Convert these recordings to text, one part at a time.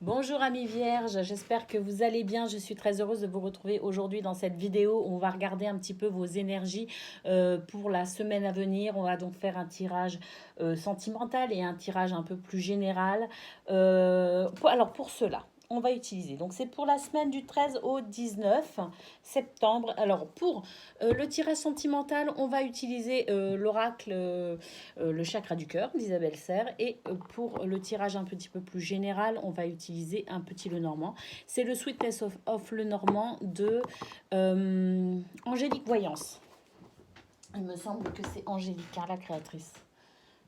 Bonjour amis vierges, j'espère que vous allez bien. Je suis très heureuse de vous retrouver aujourd'hui dans cette vidéo où on va regarder un petit peu vos énergies pour la semaine à venir. On va donc faire un tirage sentimental et un tirage un peu plus général. Alors pour cela, on va utiliser, donc c'est pour la semaine du 13 au 19 septembre. Alors pour le tirage sentimental, on va utiliser l'oracle, le chakra du cœur d'Isabelle Serre. Et pour le tirage un petit peu plus général, on va utiliser un petit Lenormand. C'est le Sweetness of Lenormand de Angélique Voyance. Il me semble que c'est Angélique, hein, la créatrice.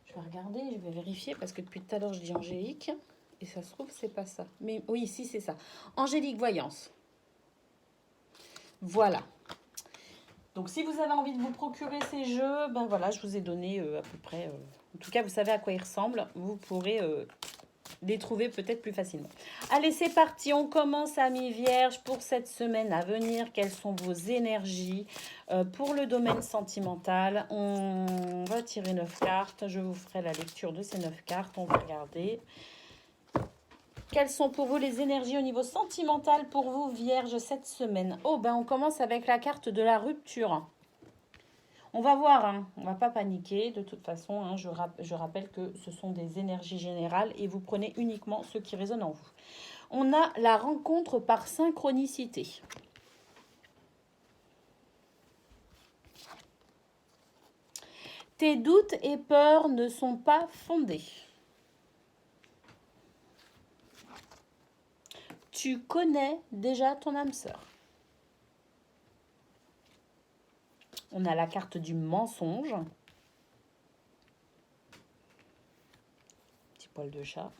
Je vais regarder, je vais vérifier parce que depuis tout à l'heure je dis Angélique. Et ça se trouve, c'est pas ça. Mais oui, si, c'est ça. Angélique Voyance. Voilà. Donc si vous avez envie de vous procurer ces jeux, ben voilà, je vous ai donné à peu près... en tout cas, vous savez à quoi ils ressemblent. Vous pourrez les trouver peut-être plus facilement. Allez, c'est parti. On commence, amis vierges, pour cette semaine à venir. Quelles sont vos énergies pour le domaine sentimental? On va tirer 9 cartes. Je vous ferai la lecture de ces 9 cartes. On va regarder. Quelles sont pour vous les énergies au niveau sentimental pour vous, vierges, cette semaine? Oh, ben on commence avec la carte de la rupture. On va voir, hein. On ne va pas paniquer. De toute façon, hein, je rappelle que ce sont des énergies générales et vous prenez uniquement ce qui résonne en vous. On a la rencontre par synchronicité. Tes doutes et peurs ne sont pas fondés. Tu connais déjà ton âme sœur. On a la carte du mensonge. Petit poil de chat.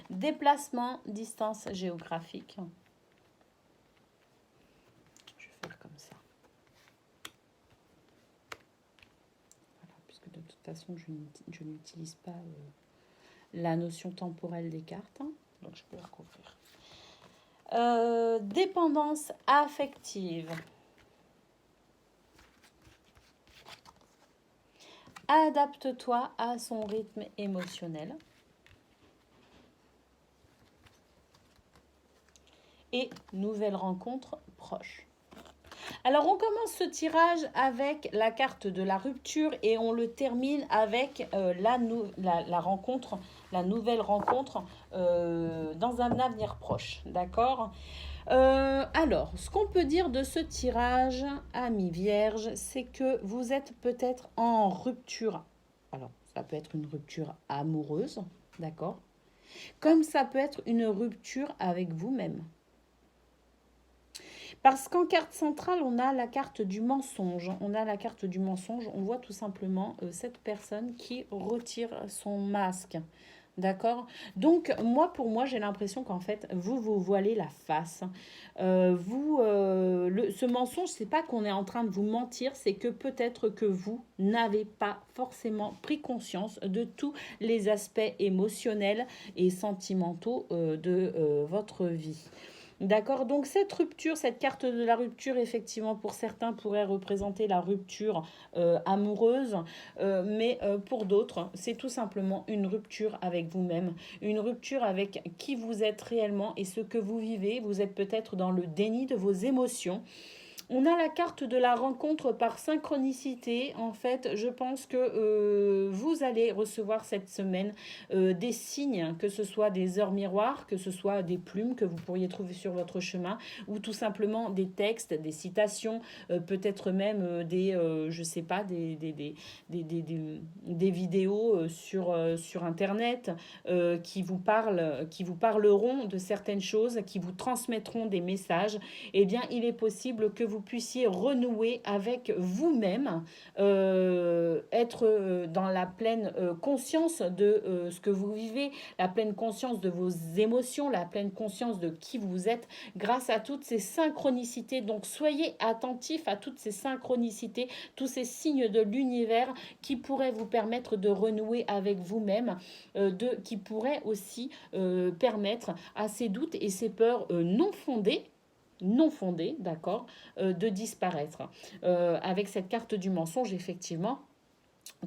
Déplacement, distance géographique. Je vais faire comme ça. Voilà, puisque de toute façon, je n'utilise pas la notion temporelle des cartes. Hein, donc, je peux la recouvrir. Dépendance affective. Adapte-toi à son rythme émotionnel. Et nouvelle rencontre proche. Alors, on commence ce tirage avec la carte de la rupture et on le termine avec la rencontre, la nouvelle rencontre dans un avenir proche. D'accord ? Alors, ce qu'on peut dire de ce tirage, amis vierges, c'est que vous êtes peut-être en rupture. Alors, ça peut être une rupture amoureuse, d'accord ? Comme ça peut être une rupture avec vous-même. Parce qu'en carte centrale, on a la carte du mensonge. On a la carte du mensonge. On voit tout simplement cette personne qui retire son masque. D'accord? Donc, pour moi, j'ai l'impression qu'en fait, vous voilez la face. Ce mensonge, c'est pas qu'on est en train de vous mentir, c'est que peut-être que vous n'avez pas forcément pris conscience de tous les aspects émotionnels et sentimentaux de votre vie. D'accord, donc cette rupture, cette carte de la rupture, effectivement, pour certains, pourrait représenter la rupture amoureuse, mais pour d'autres, c'est tout simplement une rupture avec vous-même, une rupture avec qui vous êtes réellement et ce que vous vivez. Vous êtes peut-être dans le déni de vos émotions. On a la carte de la rencontre par synchronicité. En fait, je pense que vous allez recevoir cette semaine des signes, que ce soit des heures miroirs, que ce soit des plumes que vous pourriez trouver sur votre chemin, ou tout simplement des textes, des citations, peut-être même je sais pas, des vidéos sur Internet qui vous parleront de certaines choses, qui vous transmettront des messages. Eh bien, il est possible que vous puissiez renouer avec vous-même, être dans la pleine conscience de ce que vous vivez, la pleine conscience de vos émotions, la pleine conscience de qui vous êtes grâce à toutes ces synchronicités. Donc, soyez attentifs à toutes ces synchronicités, tous ces signes de l'univers qui pourraient vous permettre de renouer avec vous-même, qui pourraient aussi permettre à ces doutes et ces peurs non fondées, d'accord, de disparaître. Avec cette carte du mensonge, effectivement,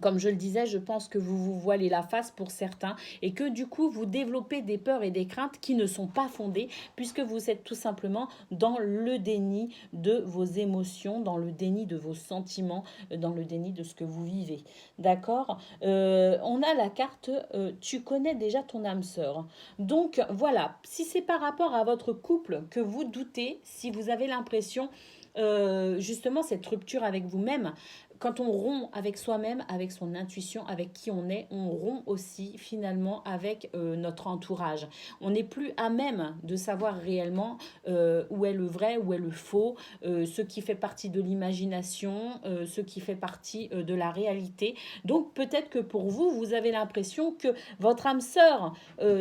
Comme je le disais, je pense que vous vous voilez la face pour certains et que du coup, vous développez des peurs et des craintes qui ne sont pas fondées puisque vous êtes tout simplement dans le déni de vos émotions, dans le déni de vos sentiments, dans le déni de ce que vous vivez. D'accord. On a la carte tu connais déjà ton âme sœur. Donc voilà, si c'est par rapport à votre couple que vous doutez, si vous avez l'impression justement cette rupture avec vous-même, quand on rompt avec soi-même, avec son intuition, avec qui on rompt aussi finalement avec notre entourage. On n'est plus à même de savoir réellement où est le vrai, où est le faux, ce qui fait partie de l'imagination, ce qui fait partie de la réalité. Donc peut-être que pour vous, vous avez l'impression que votre âme sœur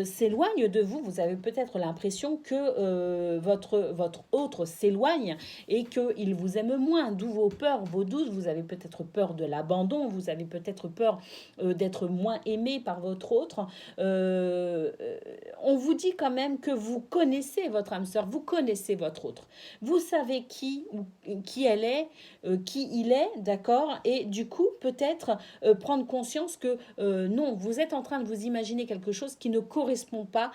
s'éloigne de vous. Vous avez peut-être l'impression que votre autre s'éloigne et qu'il vous aime moins, d'où vos peurs, vos doutes. Vous avez peut-être peur de l'abandon, vous avez peut-être peur d'être moins aimé par votre autre. Euh, on vous dit quand même que vous connaissez votre âme sœur, vous connaissez votre autre. Vous savez qui elle est, qui il est, d'accord. Et du coup, peut-être prendre conscience que non, vous êtes en train de vous imaginer quelque chose qui ne correspond pas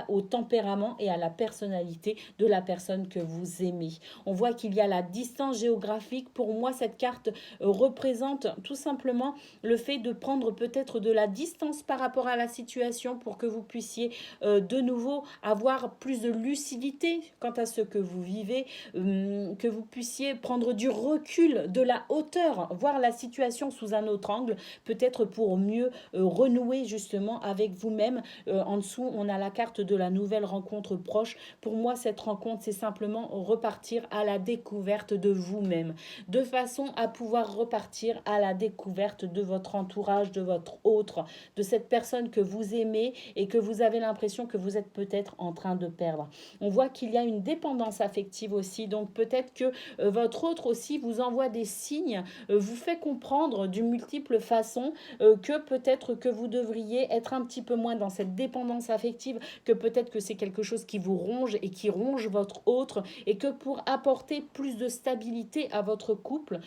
au tempérament et à la personnalité de la personne que vous aimez. On voit qu'il y a la distance géographique. Pour moi, cette carte représente tout simplement le fait de prendre peut-être de la distance par rapport à la situation pour que vous puissiez de nouveau avoir plus de lucidité quant à ce que vous vivez, que vous puissiez prendre du recul, de la hauteur, voir la situation sous un autre angle, peut-être pour mieux renouer justement avec vous-même. En dessous, on a la carte de la nouvelle rencontre proche. Pour moi, cette rencontre, c'est simplement repartir à la découverte de vous-même, de façon à pouvoir repartir à la découverte de votre entourage, de votre autre, de cette personne que vous aimez et que vous avez l'impression que vous êtes peut-être en train de perdre. On voit qu'il y a une dépendance affective aussi, donc peut-être que votre autre aussi vous envoie des signes, vous fait comprendre d'une multiple façon que peut-être que vous devriez être un petit peu moins dans cette dépendance affective, que peut-être que c'est quelque chose qui vous ronge et qui ronge votre autre, et que pour apporter plus de stabilité à votre couple,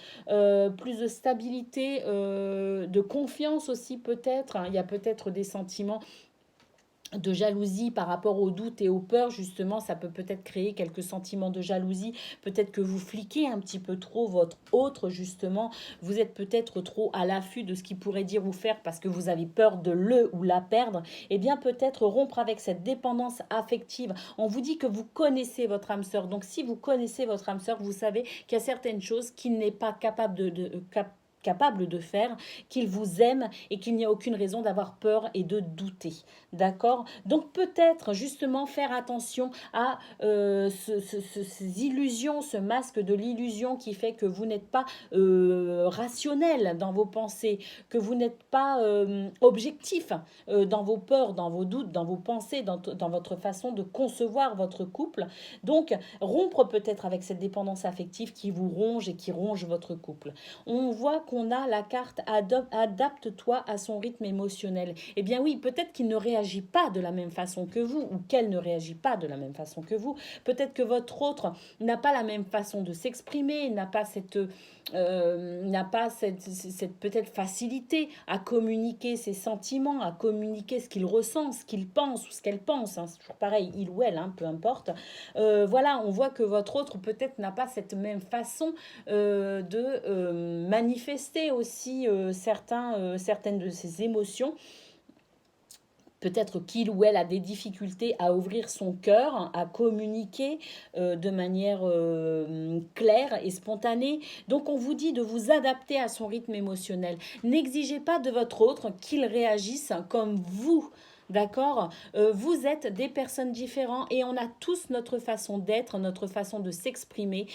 plus de stabilité, de confiance aussi peut-être, hein, il y a peut-être des sentiments de jalousie par rapport aux doutes et aux peurs, justement, ça peut peut-être créer quelques sentiments de jalousie. Peut-être que vous fliquez un petit peu trop votre autre, justement. Vous êtes peut-être trop à l'affût de ce qu'il pourrait dire ou faire parce que vous avez peur de le ou la perdre. Eh bien, peut-être rompre avec cette dépendance affective. On vous dit que vous connaissez votre âme sœur. Donc, si vous connaissez votre âme sœur, vous savez qu'il y a certaines choses qu'il n'est pas capable capable de faire, qu'il vous aime et qu'il n'y a aucune raison d'avoir peur et de douter. D'accord. Donc peut-être justement faire attention à ces illusions, ce masque de l'illusion qui fait que vous n'êtes pas rationnel dans vos pensées, que vous n'êtes pas objectif dans vos peurs, dans vos doutes, dans vos pensées, dans votre façon de concevoir votre couple. Donc rompre peut-être avec cette dépendance affective qui vous ronge et qui ronge votre couple. On voit qu'on a la carte adapte-toi à son rythme émotionnel. Eh bien oui, peut-être qu'il ne réagit pas de la même façon que vous ou qu'elle ne réagit pas de la même façon que vous. Peut-être que votre autre n'a pas la même façon de s'exprimer, n'a pas cette peut-être facilité à communiquer ses sentiments, à communiquer ce qu'il ressent, ce qu'il pense ou ce qu'elle pense. Hein. C'est toujours pareil, il ou elle, hein, peu importe. Voilà, on voit que votre autre peut-être n'a pas cette même façon de manifester aussi certaines de ses émotions. Peut-être qu'il ou elle a des difficultés à ouvrir son cœur, à communiquer de manière claire et spontanée. Donc on vous dit de vous adapter à son rythme émotionnel. N'exigez pas de votre autre qu'il réagisse comme vous. D'accord. Vous êtes des personnes différentes et on a tous notre façon d'être, notre façon de s'exprimer.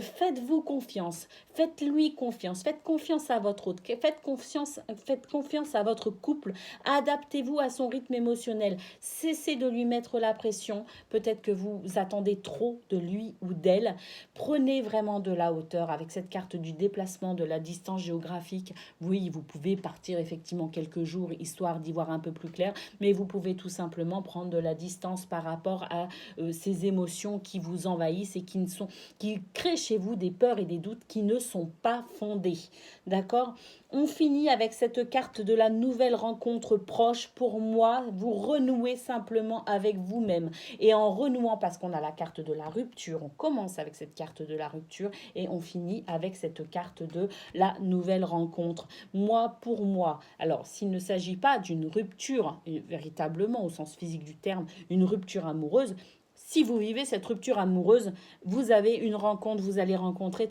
Faites-vous confiance, faites-lui confiance, faites confiance à votre autre, faites confiance à votre couple, adaptez-vous à son rythme émotionnel, cessez de lui mettre la pression, peut-être que vous attendez trop de lui ou d'elle, prenez vraiment de la hauteur avec cette carte du déplacement, de la distance géographique. Oui, vous pouvez partir effectivement quelques jours histoire d'y voir un peu plus clair, mais vous pouvez tout simplement prendre de la distance par rapport à ces émotions qui vous envahissent et qui créent chez vous des peurs et des doutes qui ne sont pas fondés. D'accord. On finit avec cette carte de la nouvelle rencontre proche. Pour moi, vous renouez simplement avec vous-même. Et en renouant, parce qu'on a la carte de la rupture, on commence avec cette carte de la rupture et on finit avec cette carte de la nouvelle rencontre. Moi, pour moi, alors s'il ne s'agit pas d'une rupture, véritablement au sens physique du terme, une rupture amoureuse, si vous vivez cette rupture amoureuse, vous avez une rencontre, vous allez rencontrer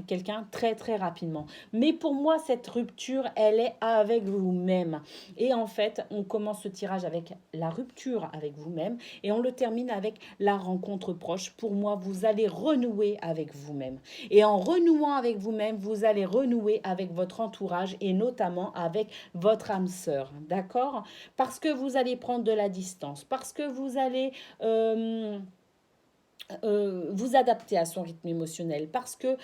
quelqu'un très très rapidement. Mais pour moi, cette rupture, elle est avec vous-même. Et en fait, on commence ce tirage avec la rupture avec vous-même et on le termine avec la rencontre proche. Pour moi, vous allez renouer avec vous-même. Et en renouant avec vous-même, vous allez renouer avec votre entourage et notamment avec votre âme sœur. D'accord? Parce que vous allez prendre de la distance, parce que vous allez vous adapter à son rythme émotionnel, parce que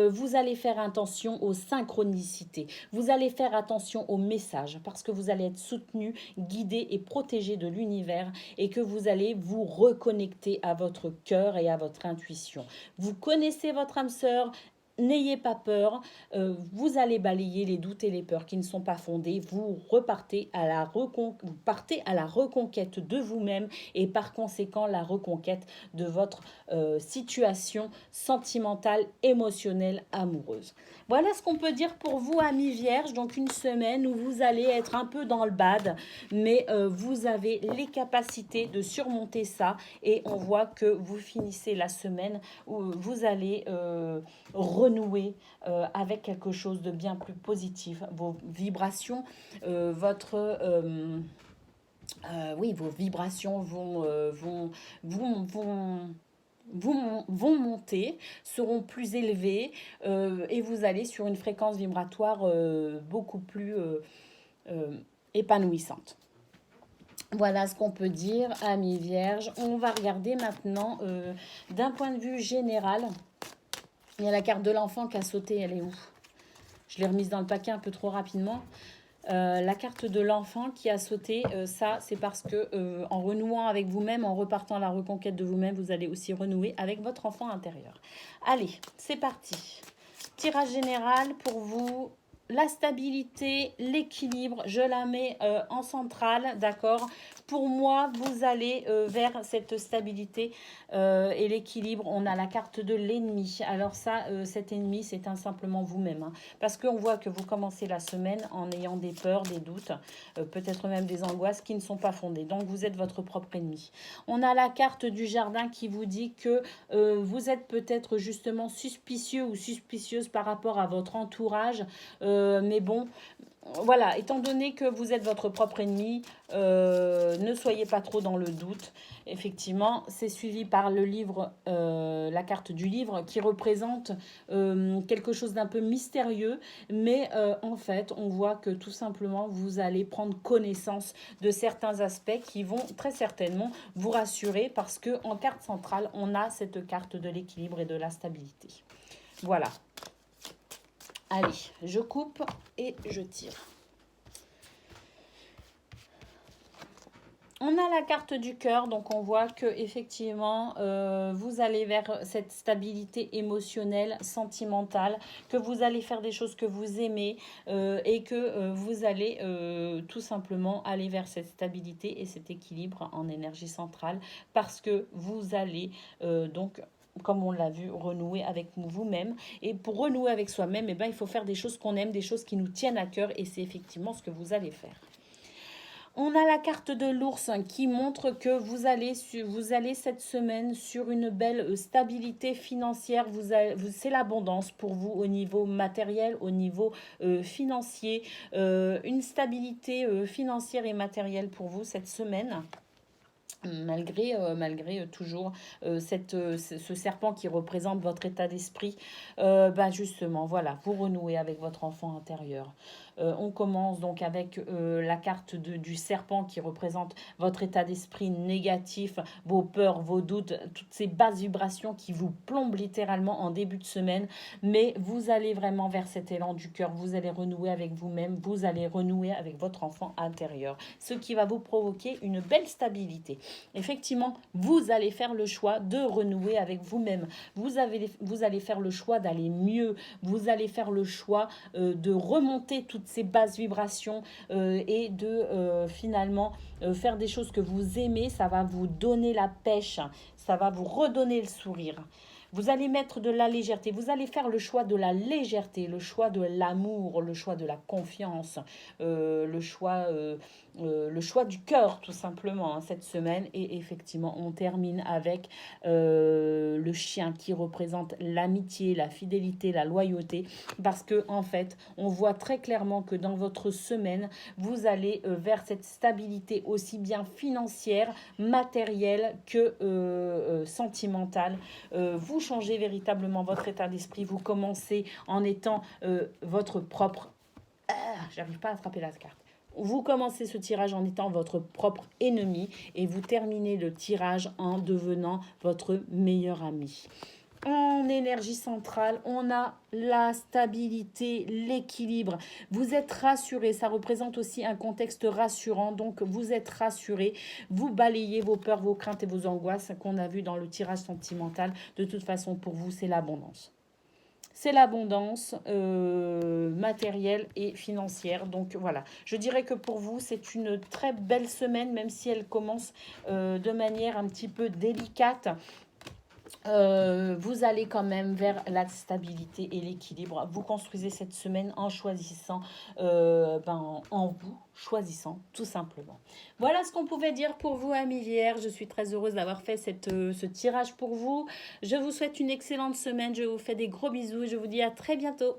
vous allez faire attention aux synchronicités, vous allez faire attention aux messages, parce que vous allez être soutenu, guidé et protégé de l'univers et que vous allez vous reconnecter à votre cœur et à votre intuition. Vous connaissez votre âme sœur. N'ayez pas peur, vous allez balayer les doutes et les peurs qui ne sont pas fondées. Vous repartez vous partez à la reconquête de vous-même et par conséquent la reconquête de votre situation sentimentale, émotionnelle, amoureuse. Voilà ce qu'on peut dire pour vous, amis vierges. Donc une semaine où vous allez être un peu dans le bad, mais vous avez les capacités de surmonter ça et on voit que vous finissez la semaine où vous allez renouer avec quelque chose de bien plus positif. Vos vibrations, oui, vos vibrations vont monter, seront plus élevées et vous allez sur une fréquence vibratoire beaucoup plus épanouissante. Voilà ce qu'on peut dire, amis vierges. On va regarder maintenant d'un point de vue général. Il y a la carte de l'enfant qui a sauté, elle est où? Je l'ai remise dans le paquet un peu trop rapidement. La carte de l'enfant qui a sauté, ça c'est parce que en renouant avec vous-même, en repartant à la reconquête de vous-même, vous allez aussi renouer avec votre enfant intérieur. Allez, c'est parti. Tirage général pour vous. La stabilité, l'équilibre, je la mets en centrale, d'accord? Pour moi, vous allez vers cette stabilité et l'équilibre. On a la carte de l'ennemi. Alors ça, cet ennemi, c'est simplement vous-même. Hein, parce qu'on voit que vous commencez la semaine en ayant des peurs, des doutes, peut-être même des angoisses qui ne sont pas fondées. Donc, vous êtes votre propre ennemi. On a la carte du jardin qui vous dit que vous êtes peut-être justement suspicieux ou suspicieuse par rapport à votre entourage. Mais bon, voilà, étant donné que vous êtes votre propre ennemi, ne soyez pas trop dans le doute. Effectivement, c'est suivi par le livre, la carte du livre qui représente quelque chose d'un peu mystérieux. Mais en fait, on voit que tout simplement, vous allez prendre connaissance de certains aspects qui vont très certainement vous rassurer parce qu'en carte centrale, on a cette carte de l'équilibre et de la stabilité. Voilà. Allez, je coupe et je tire. On a la carte du cœur, donc on voit que effectivement vous allez vers cette stabilité émotionnelle, sentimentale, que vous allez faire des choses que vous aimez et que vous allez tout simplement aller vers cette stabilité et cet équilibre en énergie centrale parce que vous allez donc comme on l'a vu, renouer avec vous-même. Et pour renouer avec soi-même, eh ben, il faut faire des choses qu'on aime, des choses qui nous tiennent à cœur. Et c'est effectivement ce que vous allez faire. On a la carte de l'ours qui montre que vous allez cette semaine sur une belle stabilité financière. C'est l'abondance pour vous au niveau matériel, au niveau financier. Une stabilité financière et matérielle pour vous cette semaine. Malgré toujours ce serpent qui représente votre état d'esprit, justement, voilà, vous renouez avec votre enfant intérieur. On commence donc avec la carte du serpent qui représente votre état d'esprit négatif, vos peurs, vos doutes, toutes ces basses vibrations qui vous plombent littéralement en début de semaine. Mais vous allez vraiment vers cet élan du cœur, vous allez renouer avec vous-même, vous allez renouer avec votre enfant intérieur, ce qui va vous provoquer une belle stabilité. Effectivement, vous allez faire le choix de renouer avec vous-même. Vous allez faire le choix d'aller mieux. Vous allez faire le choix de remonter toutes ces basses vibrations et de finalement faire des choses que vous aimez. Ça va vous donner la pêche. Ça va vous redonner le sourire. Vous allez mettre de la légèreté. Vous allez faire le choix de la légèreté, le choix de l'amour, le choix de la confiance, le choix du cœur, tout simplement, hein, cette semaine. Et effectivement, on termine avec le chien qui représente l'amitié, la fidélité, la loyauté. Parce que, en fait, on voit très clairement que dans votre semaine, vous allez vers cette stabilité aussi bien financière, matérielle que sentimentale. Vous changez véritablement votre état d'esprit. Vous commencez en étant votre propre... j'arrive pas à attraper la carte. Vous commencez ce tirage en étant votre propre ennemi et vous terminez le tirage en devenant votre meilleur ami. En énergie centrale, on a la stabilité, l'équilibre. Vous êtes rassuré, ça représente aussi un contexte rassurant. Donc, vous êtes rassuré, vous balayez vos peurs, vos craintes et vos angoisses qu'on a vu dans le tirage sentimental. De toute façon, pour vous, c'est l'abondance. C'est l'abondance matérielle et financière. Donc voilà, je dirais que pour vous, c'est une très belle semaine, même si elle commence de manière un petit peu délicate. Vous allez quand même vers la stabilité et l'équilibre. Vous construisez cette semaine en choisissant en vous, choisissant tout simplement. Voilà ce qu'on pouvait dire pour vous, amis Vierges. Je suis très heureuse d'avoir fait ce tirage pour vous. Je vous souhaite une excellente semaine. Je vous fais des gros bisous et je vous dis à très bientôt.